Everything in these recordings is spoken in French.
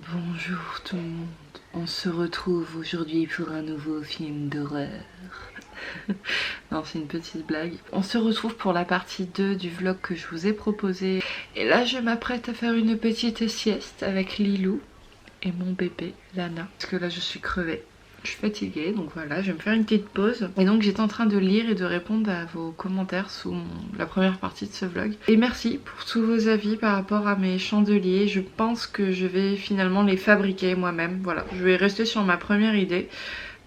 Bonjour tout le monde, on se retrouve aujourd'hui pour un nouveau film d'horreur. Non, c'est une petite blague. On se retrouve pour la partie 2 du vlog que je vous ai proposé. Et là je m'apprête à faire une petite sieste avec Lilou et mon bébé Lana. Parce que là je suis crevée. Je suis fatiguée, donc voilà, je vais me faire une petite pause. Et donc j'étais en train de lire et de répondre à vos commentaires sous la première partie de ce vlog. Et merci pour tous vos avis par rapport à mes chandeliers. Je pense que je vais finalement les fabriquer moi-même. Voilà, je vais rester sur ma première idée.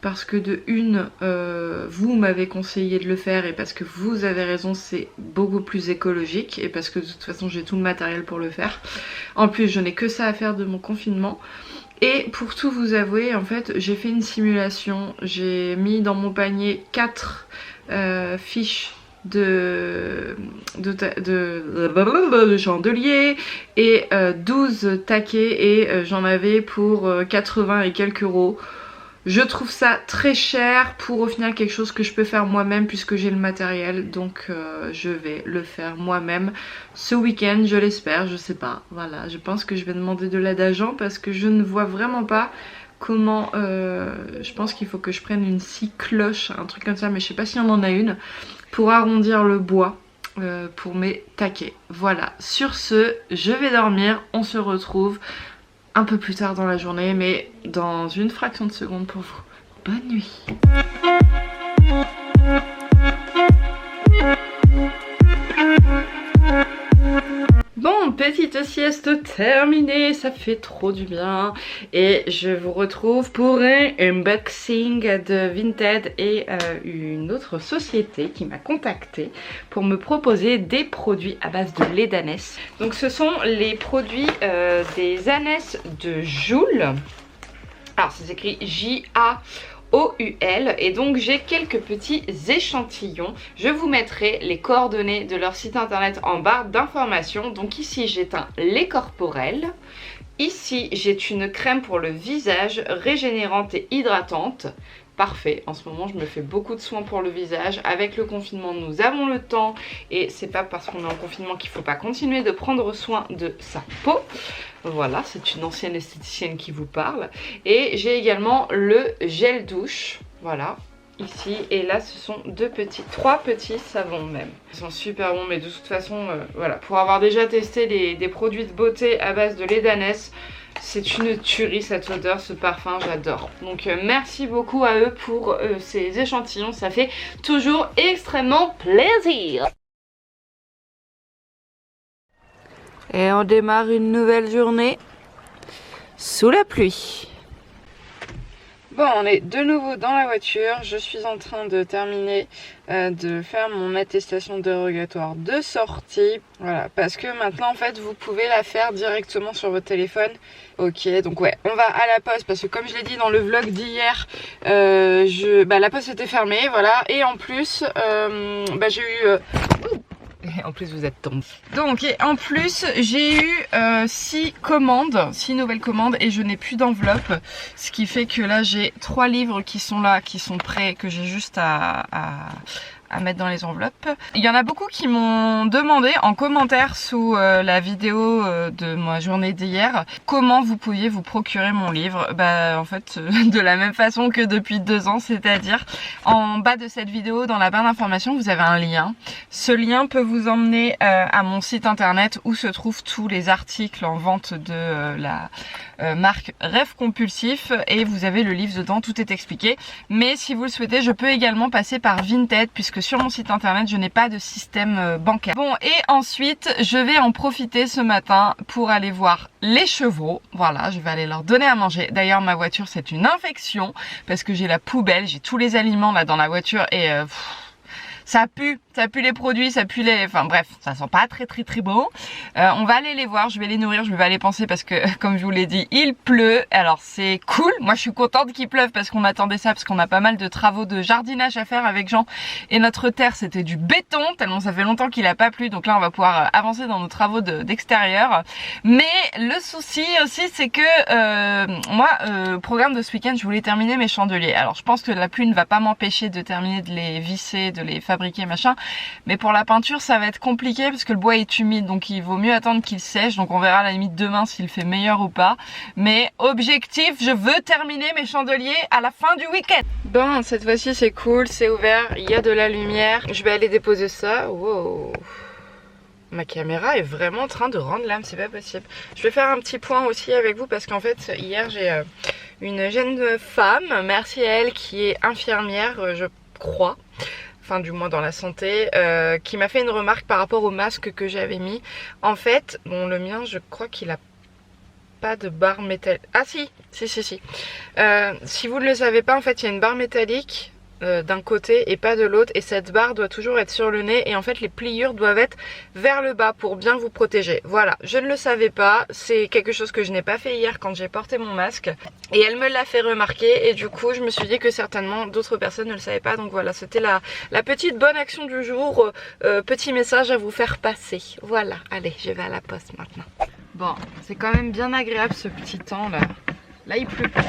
Parce que de une, vous m'avez conseillé de le faire et parce que vous avez raison, c'est beaucoup plus écologique. Et parce que de toute façon j'ai tout le matériel pour le faire. En plus je n'ai que ça à faire de mon confinement. Et pour tout vous avouer, en fait, j'ai fait une simulation. J'ai mis dans mon panier 4 fiches de chandelier et 12 taquets et j'en avais pour 80 et quelques euros. Je trouve ça très cher pour au final quelque chose que je peux faire moi-même puisque j'ai le matériel. Donc je vais le faire moi-même ce week-end, je l'espère, je sais pas. Voilà, je pense que je vais demander de l'aide à Jean parce que je ne vois vraiment pas comment... je pense qu'il faut que je prenne une scie cloche, un truc comme ça, mais je sais pas si on en a une, pour arrondir le bois. Pour mes taquets. Voilà, sur ce, je vais dormir, on se retrouve un peu plus tard dans la journée, mais dans une fraction de seconde pour vous. Bonne nuit. Bon, petite sieste terminée, ça fait trop du bien. Et je vous retrouve pour un unboxing de Vinted et une autre société qui m'a contactée pour me proposer des produits à base de lait d'ânesse. Donc ce sont les produits des ânesses de Joule. Alors c'est écrit J-A-O-U-L et donc j'ai quelques petits échantillons. Je vous mettrai les coordonnées de leur site internet en barre d'informations. Donc ici j'ai un lait corporel. Ici j'ai une crème pour le visage régénérante et hydratante. Parfait, en ce moment je me fais beaucoup de soins pour le visage. Avec le confinement nous avons le temps et c'est pas parce qu'on est en confinement qu'il faut pas continuer de prendre soin de sa peau. Voilà, c'est une ancienne esthéticienne qui vous parle. Et j'ai également le gel douche, voilà, ici. Et là ce sont trois petits savons même. Ils sont super bons, mais de toute façon, voilà, pour avoir déjà testé des produits de beauté à base de lait d'ânesse, c'est une tuerie cette odeur, ce parfum, j'adore. Donc merci beaucoup à eux pour ces échantillons, ça fait toujours extrêmement plaisir. Et on démarre une nouvelle journée sous la pluie. Bon, on est de nouveau dans la voiture. Je suis en train de terminer de faire mon attestation dérogatoire de sortie. Voilà, parce que maintenant en fait vous pouvez la faire directement sur votre téléphone. Ok, donc ouais, on va à la poste parce que comme je l'ai dit dans le vlog d'hier, la poste était fermée, voilà. Et en plus, j'ai eu... Et en plus vous êtes tombé. Donc et en plus j'ai eu 6 nouvelles commandes et je n'ai plus d'enveloppe. Ce qui fait que là j'ai 3 livres qui sont là, qui sont prêts, que j'ai juste à mettre dans les enveloppes. Il y en a beaucoup qui m'ont demandé en commentaire sous la vidéo de ma journée d'hier comment vous pouviez vous procurer mon livre. Bah en fait de la même façon que depuis 2 ans, c'est-à-dire en bas de cette vidéo dans la barre d'information vous avez un lien. Ce lien peut vous emmener à mon site internet où se trouvent tous les articles en vente de la marque Rêve Compulsif et vous avez le livre dedans, tout est expliqué. Mais si vous le souhaitez, je peux également passer par Vinted puisque sur mon site internet je n'ai pas de système bancaire. Bon, et ensuite je vais en profiter ce matin pour aller voir les chevaux. Voilà, je vais aller leur donner à manger. D'ailleurs ma voiture c'est une infection parce que j'ai la poubelle, j'ai tous les aliments là dans la voiture et ça pue les produits, ça pue les... Enfin bref, ça sent pas très bon. On va aller les voir, je vais les nourrir, je vais aller penser parce que comme je vous l'ai dit, il pleut. Alors c'est cool, moi je suis contente qu'il pleuve parce qu'on attendait ça, parce qu'on a pas mal de travaux de jardinage à faire avec Jean. Et notre terre c'était du béton, tellement ça fait longtemps qu'il a pas plu. Donc là on va pouvoir avancer dans nos travaux d'extérieur. Mais le souci aussi c'est que moi, programme de ce week-end, je voulais terminer mes chandeliers. Alors je pense que la pluie ne va pas m'empêcher de terminer de les visser, de les fabriquer fabriquer machin. Mais pour la peinture ça va être compliqué parce que le bois est humide, donc il vaut mieux attendre qu'il sèche. Donc on verra à la limite demain s'il fait meilleur ou pas. Mais objectif, je veux terminer mes chandeliers à la fin du week-end. Bon, cette fois-ci c'est cool, c'est ouvert, il y a de la lumière. Je vais aller déposer ça. Wow. Ma caméra est vraiment en train de rendre l'âme, c'est pas possible. Je vais faire un petit point aussi avec vous parce qu'en fait hier j'ai une jeune femme, merci à elle, qui est infirmière je crois, enfin du moins dans la santé, qui m'a fait une remarque par rapport au masque que j'avais mis. En fait, bon le mien je crois qu'il a pas de barre métallique. Ah si. Si vous ne le savez pas, en fait il y a une barre métallique d'un côté et pas de l'autre, et cette barre doit toujours être sur le nez, et en fait les pliures doivent être vers le bas pour bien vous protéger. Voilà, je ne le savais pas, c'est quelque chose que je n'ai pas fait hier quand j'ai porté mon masque, et elle me l'a fait remarquer, et du coup je me suis dit que certainement d'autres personnes ne le savaient pas. Donc voilà, c'était la petite bonne action du jour, petit message à vous faire passer. Voilà, allez, je vais à la poste maintenant. Bon, c'est quand même bien agréable ce petit temps là. Là il pleut pas.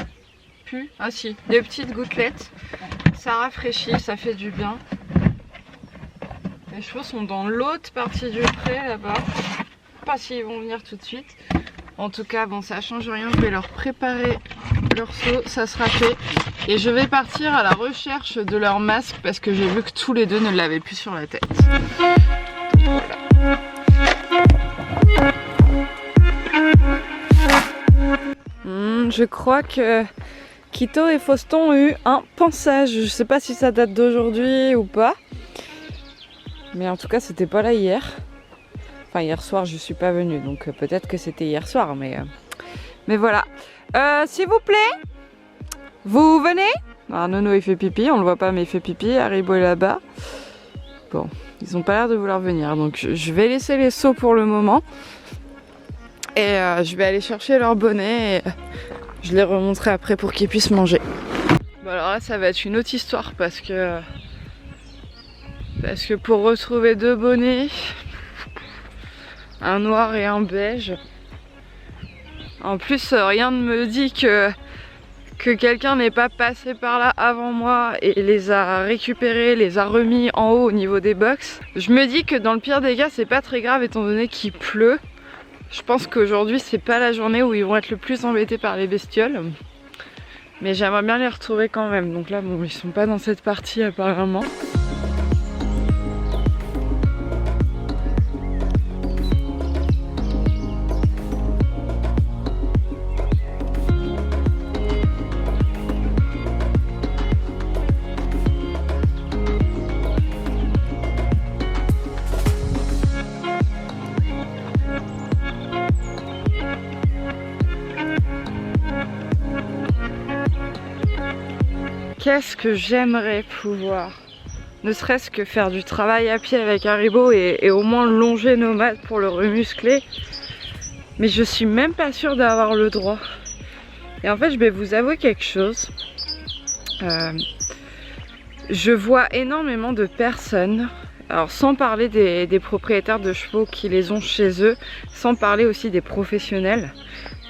Ah si, des petites gouttelettes, ça rafraîchit, ça fait du bien. Les chevaux sont dans l'autre partie du pré là-bas. Pas s'ils vont venir tout de suite. En tout cas, bon, ça change rien, je vais leur préparer leur seau, ça sera fait. Et je vais partir à la recherche de leur masque parce que j'ai vu que tous les deux ne l'avaient plus sur la tête. Voilà. Je crois que Quito et Fauston ont eu un pansage. Je sais pas si ça date d'aujourd'hui ou pas. Mais en tout cas, c'était pas là hier. Enfin, hier soir, je suis pas venue. Donc peut-être que c'était hier soir. Mais voilà. S'il vous plaît, vous venez? Alors, Nono, il fait pipi. On le voit pas, mais il fait pipi. Haribo est là-bas. Bon, ils ont pas l'air de vouloir venir. Donc je vais laisser les seaux pour le moment. Et je vais aller chercher leur bonnet. Et je les remonterai après pour qu'ils puissent manger. Bon, alors là ça va être une autre histoire parce que pour retrouver deux bonnets, un noir et un beige, en plus rien ne me dit que quelqu'un n'est pas passé par là avant moi et les a récupérés, les a remis en haut au niveau des box. Je me dis que dans le pire des cas c'est pas très grave étant donné qu'il pleut. Je pense qu'aujourd'hui c'est pas la journée où ils vont être le plus embêtés par les bestioles. Mais j'aimerais bien les retrouver quand même. Donc là bon, ils sont pas dans cette partie apparemment. Qu'est-ce que j'aimerais pouvoir, ne serait-ce que faire du travail à pied avec Haribo et au moins longer nos mattes pour le remuscler. Mais je suis même pas sûre d'avoir le droit. Et en fait, je vais vous avouer quelque chose. Je vois énormément de personnes, alors sans parler des propriétaires de chevaux qui les ont chez eux, sans parler aussi des professionnels,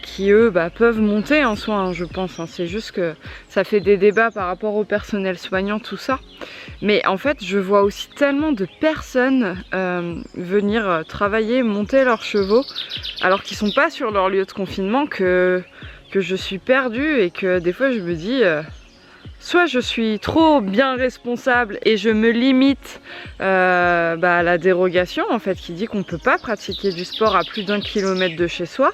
qui eux peuvent monter en soins, je pense. C'est juste que ça fait des débats par rapport au personnel soignant, tout ça. Mais en fait, je vois aussi tellement de personnes venir travailler, monter leurs chevaux, alors qu'ils sont pas sur leur lieu de confinement, que je suis perdue et que des fois je me dis... soit je suis trop bien responsable et je me limite à la dérogation en fait qui dit qu'on ne peut pas pratiquer du sport à plus d'1 kilomètre de chez soi.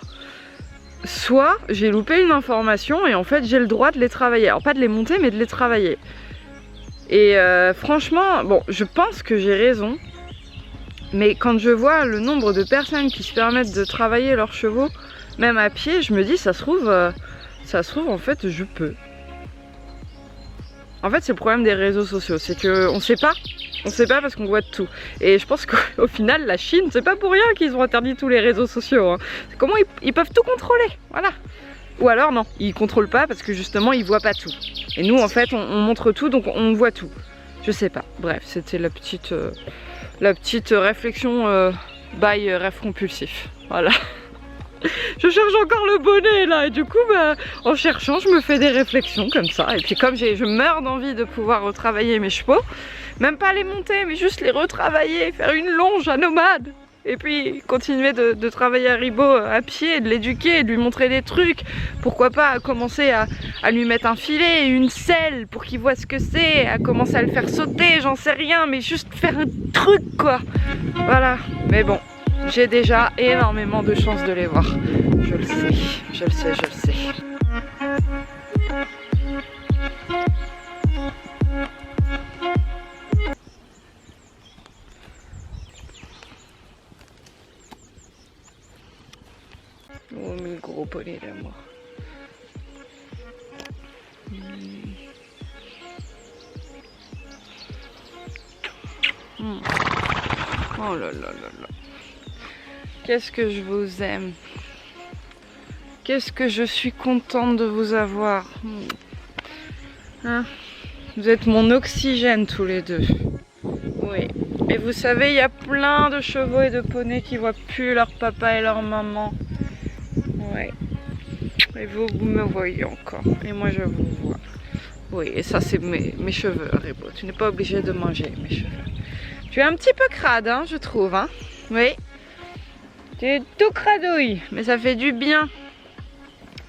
Soit j'ai loupé une information et en fait j'ai le droit de les travailler. Alors pas de les monter mais de les travailler. Et franchement, bon, je pense que j'ai raison. Mais quand je vois le nombre de personnes qui se permettent de travailler leurs chevaux, même à pied, je me dis ça se trouve en fait je peux. En fait c'est le problème des réseaux sociaux, c'est qu'on sait pas. On sait pas parce qu'on voit de tout. Et je pense qu'au final, la Chine, c'est pas pour rien qu'ils ont interdit tous les réseaux sociaux. Hein. Comment ils peuvent tout contrôler, voilà. Ou alors non, ils contrôlent pas parce que justement, ils voient pas tout. Et nous, en fait, on montre tout, donc on voit tout. Je sais pas. Bref, c'était la petite réflexion by rêve compulsif. Voilà. Je cherche encore le bonnet là et du coup bah, en cherchant je me fais des réflexions comme ça. Et puis comme je meurs d'envie de pouvoir retravailler mes chevaux, même pas les monter mais juste les retravailler, faire une longe à nomade. Et puis continuer de travailler Haribo à pied, de l'éduquer, de lui montrer des trucs. Pourquoi pas commencer à lui mettre un filet, une selle pour qu'il voit ce que c'est, à commencer à le faire sauter, j'en sais rien, mais juste faire un truc quoi. Voilà, mais bon, j'ai déjà énormément de chances de les voir. Je le sais, je le sais, je le sais. Oh mais le gros poney là moi. Oh là là là là. Qu'est-ce que je vous aime. Qu'est-ce que je suis contente de vous avoir. Hein? Vous êtes mon oxygène tous les deux. Oui. Et vous savez, il y a plein de chevaux et de poneys qui voient plus leur papa et leur maman. Ouais. Et vous me voyez encore. Et moi je vous vois. Oui, et ça c'est mes cheveux, Haribo. Tu n'es pas obligé de manger mes cheveux. Tu es un petit peu crade, hein, je trouve. Hein. Oui. Tu es tout cradouille. Mais ça fait du bien.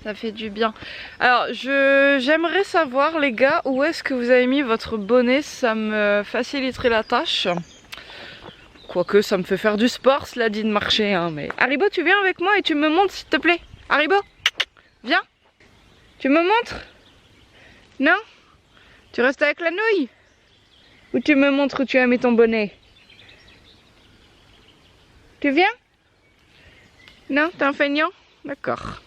Ça fait du bien. Alors, j'aimerais savoir, les gars, où est-ce que vous avez mis votre bonnet. Ça me faciliterait la tâche. Quoique, ça me fait faire du sport, cela dit, de marcher. Hein, mais... Haribo, tu viens avec moi et tu me montres, s'il te plaît. Haribo, viens. Tu me montres? Non? Tu restes avec la nouille? Ou tu me montres où tu as mis ton bonnet? Tu viens? Non, t'es un feignant? D'accord.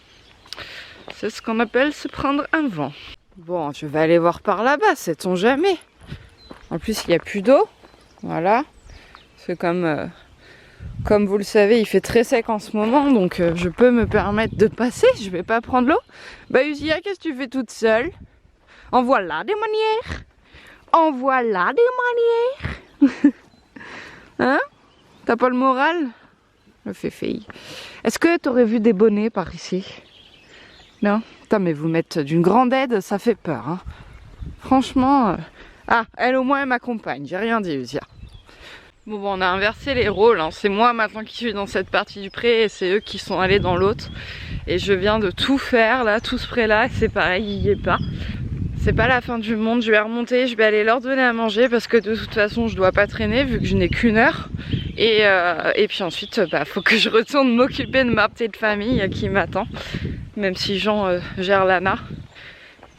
C'est ce qu'on appelle se prendre un vent. Bon, je vais aller voir par là-bas, sait-on jamais. En plus, il n'y a plus d'eau. Voilà. C'est comme vous le savez, il fait très sec en ce moment, donc je peux me permettre de passer. Je vais pas prendre l'eau. Bah, Usia, qu'est-ce que tu fais toute seule? En voilà des manières. En voilà des manières. Hein? T'as pas le moral? Le féféi. Est-ce que t'aurais vu des bonnets par ici? Non? Putain, mais vous mettre d'une grande aide, ça fait peur. Hein. Franchement... Ah, elle au moins elle m'accompagne. J'ai rien dit, Usia. Bon, on a inversé les rôles. Hein. C'est moi maintenant qui suis dans cette partie du pré et c'est eux qui sont allés dans l'autre. Et je viens de tout faire là, tout ce pré là. C'est pareil, il y est pas. C'est pas la fin du monde, je vais remonter, je vais aller leur donner à manger parce que de toute façon je dois pas traîner vu que je n'ai qu'une heure. Et puis ensuite, bah, faut que je retourne m'occuper de ma petite famille qui m'attend. Même si Jean gère Lana.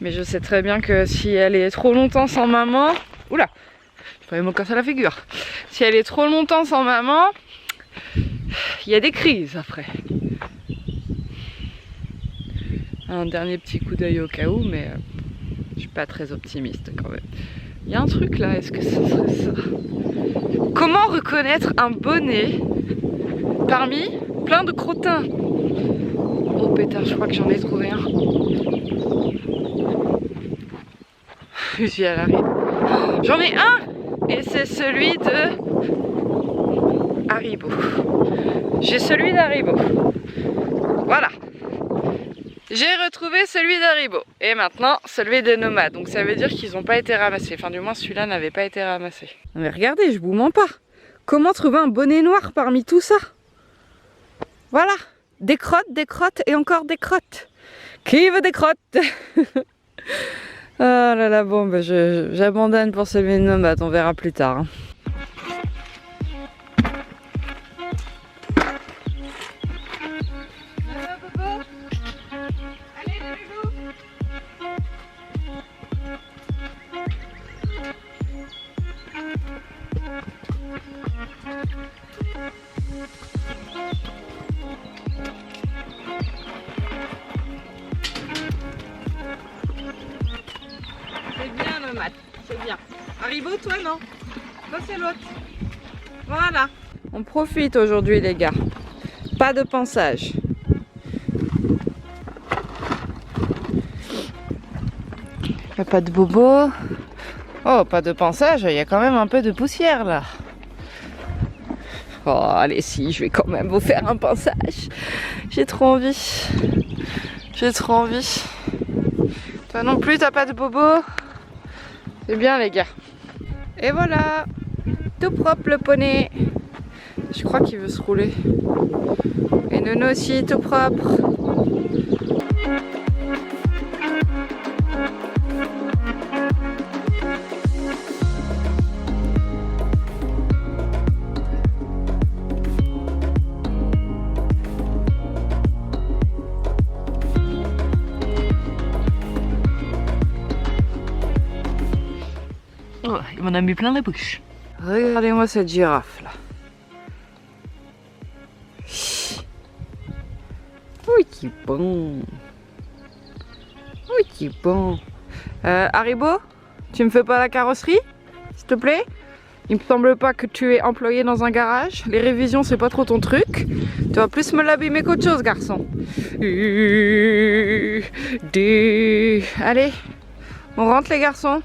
Mais je sais très bien que si elle est trop longtemps sans maman... Oula, je pourrais me casser la figure. Si elle est trop longtemps sans maman, il y a des crises après. Un dernier petit coup d'œil au cas où, mais... je suis pas très optimiste quand même. Il y a un truc là, est-ce que ce serait ça? Comment reconnaître un bonnet parmi plein de crottins? Oh pétard, je crois que j'en ai trouvé un. J'y arrive. J'en ai un! Et c'est celui de Haribo. J'ai celui d'Haribo. Voilà. J'ai retrouvé celui d'Haribo et maintenant celui des nomades. Donc ça veut dire qu'ils n'ont pas été ramassés. Enfin du moins celui-là n'avait pas été ramassé. Mais regardez, je vous mens pas. Comment trouver un bonnet noir parmi tout ça? Voilà. Des crottes et encore des crottes. Qui veut des crottes? Ah là là, bon bah j'abandonne pour celui de nomade. On verra plus tard. Hein. C'est bien le mat, c'est bien. Haribo, toi non? Toi c'est l'autre. Voilà. On profite aujourd'hui les gars. Pas de pansage. Il n'y a pas de bobo. Oh, pas de pansage, il y a quand même un peu de poussière là. Oh, allez si, je vais quand même vous faire un pansage. J'ai trop envie. J'ai trop envie. Toi non plus, t'as pas de bobo? C'est bien les gars. Et voilà, tout propre le poney. Je crois qu'il veut se rouler. Et Nono aussi, tout propre. Oh, il m'en a mis plein la bouche. Regardez-moi cette girafe là. Oui, qui bon. Oui, qui bon. Haribo, tu me fais pas la carrosserie, s'il te plaît? Il me semble pas que tu es employé dans un garage. Les révisions, c'est pas trop ton truc. Tu vas plus me l'abîmer qu'autre chose, garçon. Allez, on rentre les garçons.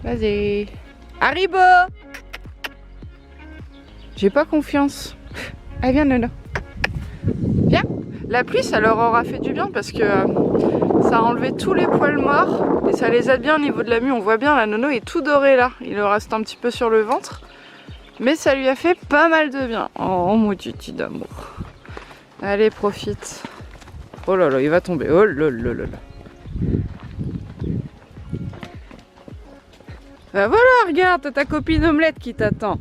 Vas-y. Haribo! J'ai pas confiance. Allez, viens, Nono. Viens. La pluie, ça leur aura fait du bien parce que ça a enlevé tous les poils morts et ça les aide bien au niveau de la mue. On voit bien, la Nono est tout doré là. Il leur reste un petit peu sur le ventre. Mais ça lui a fait pas mal de bien. Oh, mon titi d'amour. Allez, profite. Oh là là, il va tomber. Oh là là là là. Bah voilà, regarde, t'as ta copine Omelette qui t'attend.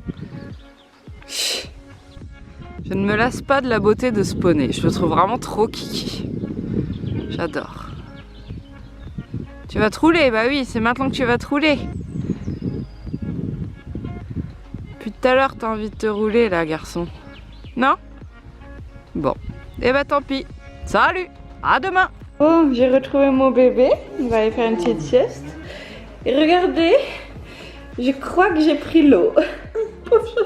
Je ne me lasse pas de la beauté de ce poney. Je le trouve vraiment trop kiki. J'adore. Tu vas te rouler? Bah oui, c'est maintenant que tu vas te rouler. Depuis tout à l'heure, t'as envie de te rouler là, garçon. Non? Bon. Et bah tant pis. Salut! À demain! Bon, j'ai retrouvé mon bébé. On va aller faire une petite sieste. Et regardez, je crois que j'ai pris l'eau. Pauvre